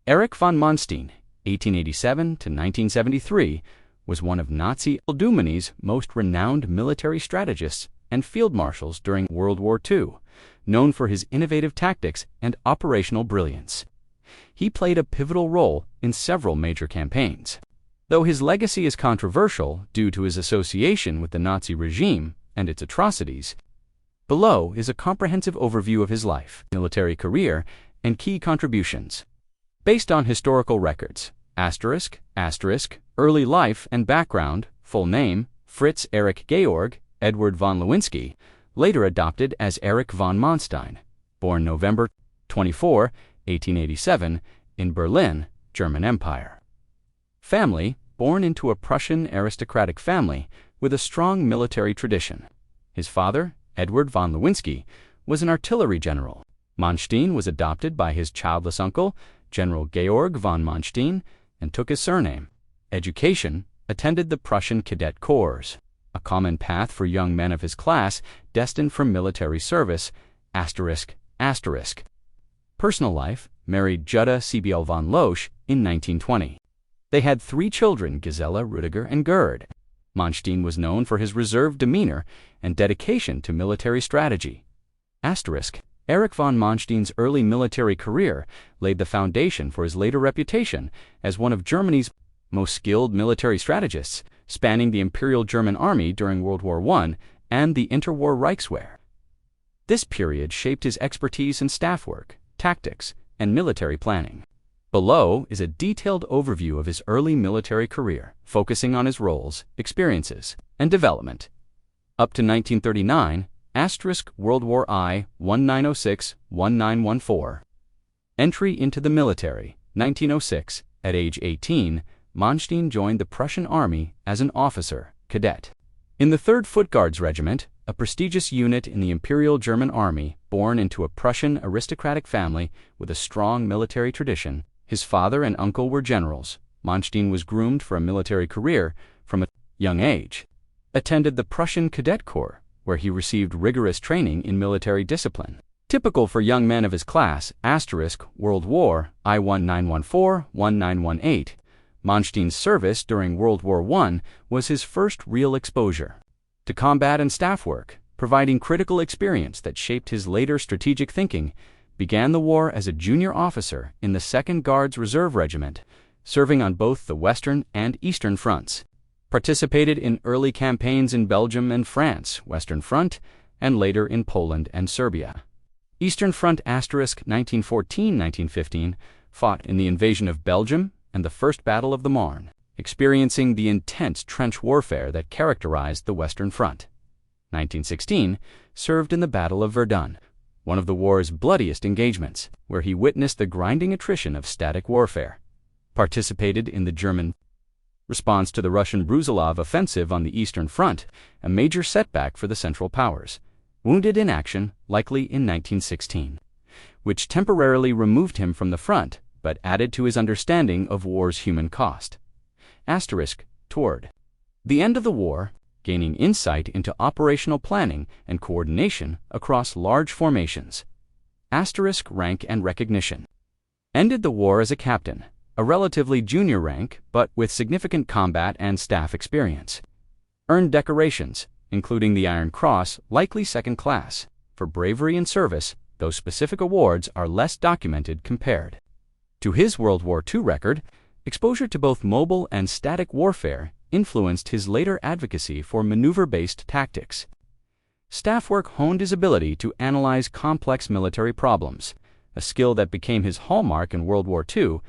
Erich von Manstein, 1887 to 1973, was one of Nazi Germany's most renowned military strategists and field marshals during World War II, known for his innovative tactics and operational brilliance. He played a pivotal role in several major campaigns. Though his legacy is controversial due to his association with the Nazi regime and its atrocities, below is a comprehensive overview of his life, military career, and key contributions. Based on historical records, early life and background, full name, Fritz Erich Georg Edward von Lewinsky, later adopted as Erich von Manstein, born November 24, 1887, in Berlin, German Empire. Family, born into a Prussian aristocratic family with a strong military tradition. His father, Edward von Lewinsky, was an artillery general. Manstein was adopted by his childless uncle, General Georg von Manstein, and took his surname. Education, attended the Prussian Cadet Corps, a common path for young men of his class destined for military service, ***. Personal life, married Jutta Sibyl von Loesch in 1920. They had 3 children, Gisela, Rudiger, and Gerd. Manstein was known for his reserved demeanor and dedication to military strategy. Erich von Manstein's early military career laid the foundation for his later reputation as one of Germany's most skilled military strategists, spanning the Imperial German Army during World War I and the interwar Reichswehr. This period shaped his expertise in staff work, tactics, and military planning. Below is a detailed overview of his early military career, focusing on his roles, experiences, and development. Up to 1939, World War I, 1906-1914. Entry into the military, 1906. At age 18, Manstein joined the Prussian Army as an officer, cadet. In the 3rd Foot Guards Regiment, a prestigious unit in the Imperial German Army, born into a Prussian aristocratic family with a strong military tradition, his father and uncle were generals. Manstein was groomed for a military career from a young age. Attended the Prussian Cadet Corps, where he received rigorous training in military discipline. Typical for young men of his class, World War I 1914-1918. Manstein's service during World War I was his first real exposure to combat and staff work, providing critical experience that shaped his later strategic thinking. Began the war as a junior officer in the 2nd Guards Reserve Regiment, serving on both the Western and Eastern fronts. Participated in early campaigns in Belgium and France, Western Front, and later in Poland and Serbia. Eastern Front *, 1914-1915, fought in the invasion of Belgium and the First Battle of the Marne, experiencing the intense trench warfare that characterized the Western Front. 1916, served in the Battle of Verdun, one of the war's bloodiest engagements, where he witnessed the grinding attrition of static warfare. Participated in the German response to the Russian Brusilov offensive on the Eastern Front, a major setback for the Central Powers. Wounded in action, likely in 1916, which temporarily removed him from the front, but added to his understanding of war's human cost. Toward the end of the war, gaining insight into operational planning and coordination across large formations. Rank and recognition. Ended the war as a captain, a relatively junior rank, but with significant combat and staff experience. Earned decorations, including the Iron Cross, likely 2nd class, for bravery and service, though specific awards are less documented compared to his World War II record. Exposure to both mobile and static warfare influenced his later advocacy for maneuver-based tactics. Staff work honed his ability to analyze complex military problems, a skill that became his hallmark in World War II.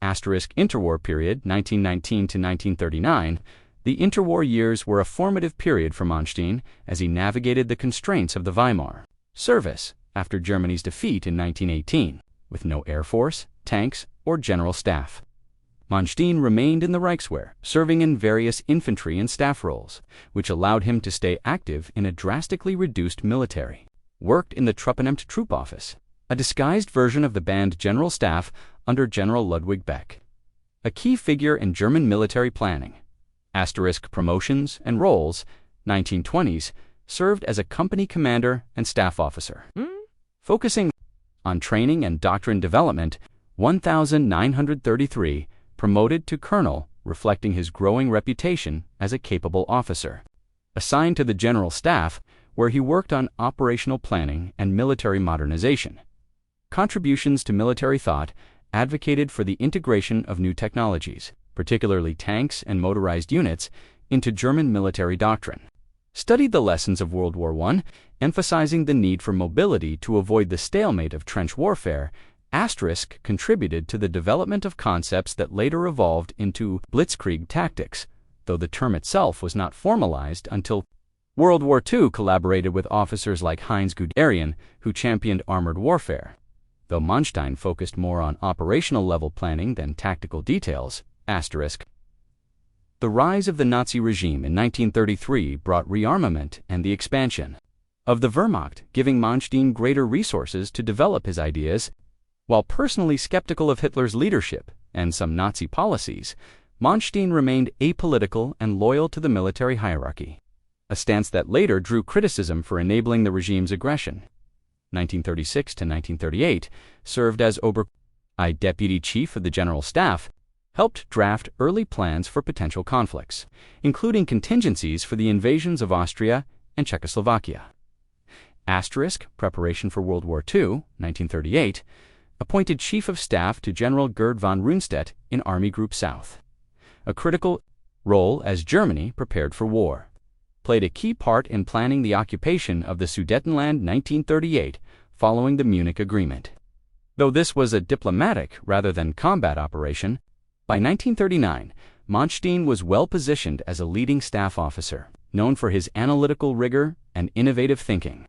Interwar period, 1919 to 1939. The interwar years were a formative period for Manstein as he navigated the constraints of the Weimar service after Germany's defeat in 1918, with no air force, tanks, or general staff. Manstein remained in the Reichswehr, serving in various infantry and staff roles, which allowed him to stay active in a drastically reduced military. Worked in the Truppenamt Troop Office, a disguised version of the band General Staff under General Ludwig Beck. A key figure in German military planning. Promotions and roles, 1920s, served as a company commander and staff officer. Focusing on training and doctrine development, 1933, promoted to colonel, reflecting his growing reputation as a capable officer. Assigned to the General Staff, where he worked on operational planning and military modernization. Contributions to military thought advocated for the integration of new technologies, particularly tanks and motorized units, into German military doctrine. Studied the lessons of World War I, emphasizing the need for mobility to avoid the stalemate of trench warfare. Asterisk contributed to the development of concepts that later evolved into Blitzkrieg tactics, though the term itself was not formalized until World War II. Collaborated with officers like Heinz Guderian, who championed armored warfare. Though Manstein focused more on operational level planning than tactical details. Asterisk. The rise of the Nazi regime in 1933 brought rearmament and the expansion of the Wehrmacht, giving Manstein greater resources to develop his ideas. While personally skeptical of Hitler's leadership and some Nazi policies, Manstein remained apolitical and loyal to the military hierarchy, a stance that later drew criticism for enabling the regime's aggression. 1936 to 1938, served as WWII Deputy Chief of the General Staff, helped draft early plans for potential conflicts, including contingencies for the invasions of Austria and Czechoslovakia. Asterisk, preparation for World War II, 1938, appointed Chief of Staff to General Gerd von Rundstedt in Army Group South. A critical role as Germany prepared for war. Played a key part in planning the occupation of the Sudetenland 1938 following the Munich Agreement. Though this was a diplomatic rather than combat operation, by 1939, Manstein was well positioned as a leading staff officer, known for his analytical rigor and innovative thinking.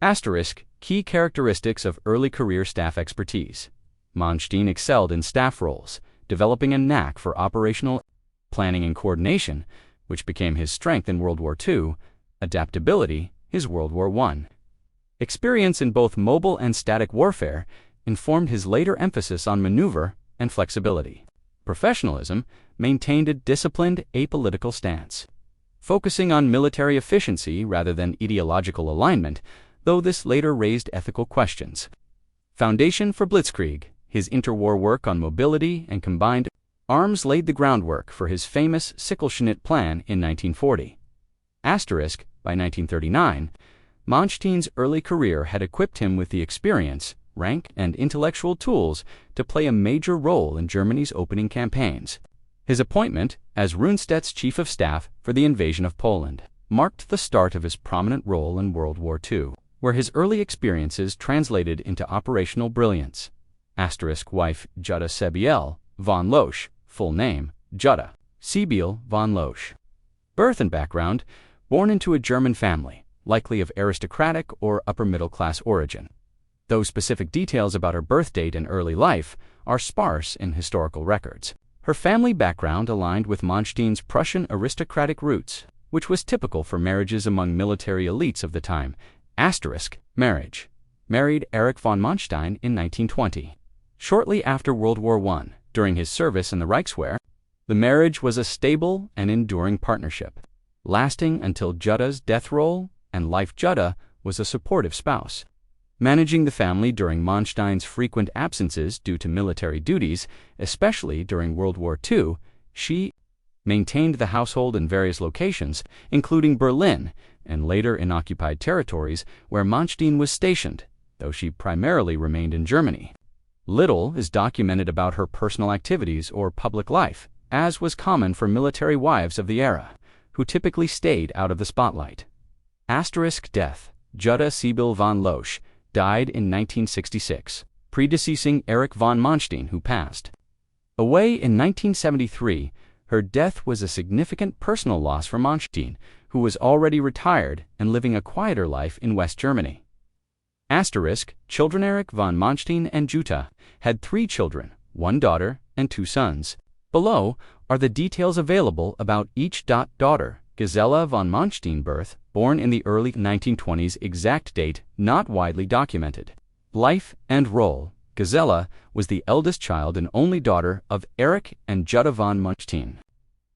Asterisk, key characteristics of early career staff expertise. Manstein excelled in staff roles, developing a knack for operational planning and coordination, which became his strength in World War II, adaptability, his World War I. Experience in both mobile and static warfare informed his later emphasis on maneuver and flexibility. Professionalism maintained a disciplined, apolitical stance, focusing on military efficiency rather than ideological alignment, though this later raised ethical questions. Foundation for Blitzkrieg, his interwar work on mobility and combined arms laid the groundwork for his famous Sichelschnitt Plan in 1940. Asterisk, by 1939, Manstein's early career had equipped him with the experience, rank, and intellectual tools to play a major role in Germany's opening campaigns. His appointment as Rundstedt's Chief of Staff for the invasion of Poland marked the start of his prominent role in World War II, where his early experiences translated into operational brilliance. Asterisk, wife Jutta Sebiel von Loesch, full name Jutta Sebiel von Loesch. Birth and background: born into a German family, likely of aristocratic or upper-middle-class origin. Though specific details about her birth date and early life are sparse in historical records. Her family background aligned with Manstein's Prussian aristocratic roots, which was typical for marriages among military elites of the time. Asterisk, marriage. Married Erich von Manstein in 1920. Shortly after World War I, during his service in the Reichswehr, the marriage was a stable and enduring partnership, lasting until Jutta's death roll, and life Jutta was a supportive spouse. Managing the family during Manstein's frequent absences due to military duties, especially during World War II, she maintained the household in various locations, including Berlin, and later in occupied territories where Manstein was stationed, though she primarily remained in Germany. Little is documented about her personal activities or public life, as was common for military wives of the era, who typically stayed out of the spotlight. Asterisk, death. Jutta Sebiel von Loesch died in 1966, predeceasing Erich von Manstein, who passed away in 1973. Her death was a significant personal loss for Manstein, who was already retired and living a quieter life in West Germany. Asterisk, children. Erich von Manstein and Jutta had 3 children, 1 daughter and 2 sons. Below are the details available about each. Daughter, Gisela von Manstein, birth, born in the early 1920s, exact date not widely documented. Life and role: Gisela was the eldest child and only daughter of Erich and Jutta von Manstein.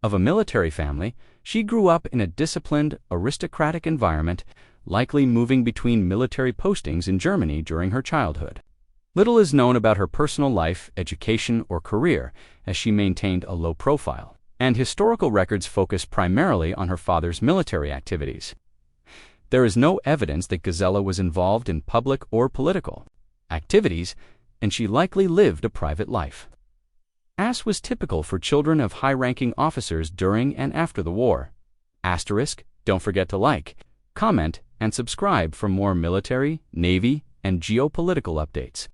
Of a military family, she grew up in a disciplined, aristocratic environment, likely moving between military postings in Germany during her childhood. Little is known about her personal life, education, or career, as she maintained a low profile, and historical records focus primarily on her father's military activities. There is no evidence that Gazella was involved in public or political activities, and she likely lived a private life. As was typical for children of high-ranking officers during and after the war. Don't forget to like, comment, and subscribe for more military, Navy, and geopolitical updates.